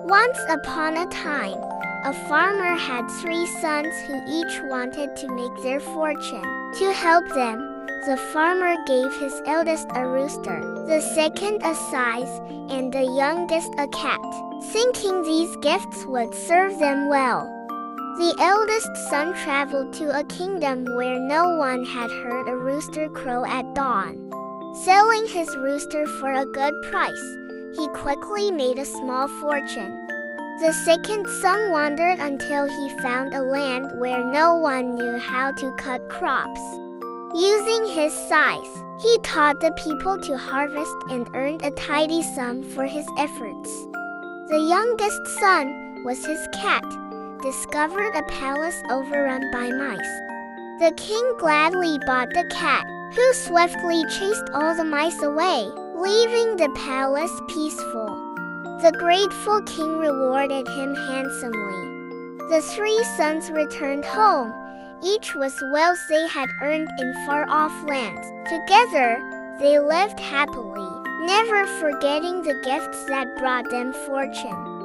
Once upon a time, a farmer had 3 sons who each wanted to make their fortune. To help them, the farmer gave his eldest a rooster, the second a scythe, and the youngest a cat, thinking these gifts would serve them well. The eldest son traveled to a kingdom where no one had heard a rooster crow at dawn. Selling his rooster for a good price, he quickly made a small fortune. The second son wandered until he found a land where no one knew how to cut crops. Using his scythe, he taught the people to harvest and earned a tidy sum for his efforts. The youngest son was his cat, discovered a palace overrun by mice. The king gladly bought the cat, who swiftly chased all the mice away, leaving the palace peaceful. The grateful king rewarded him handsomely. The 3 sons returned home, each with wealth they had earned in far-off lands. Together, they lived happily, never forgetting the gifts that brought them fortune.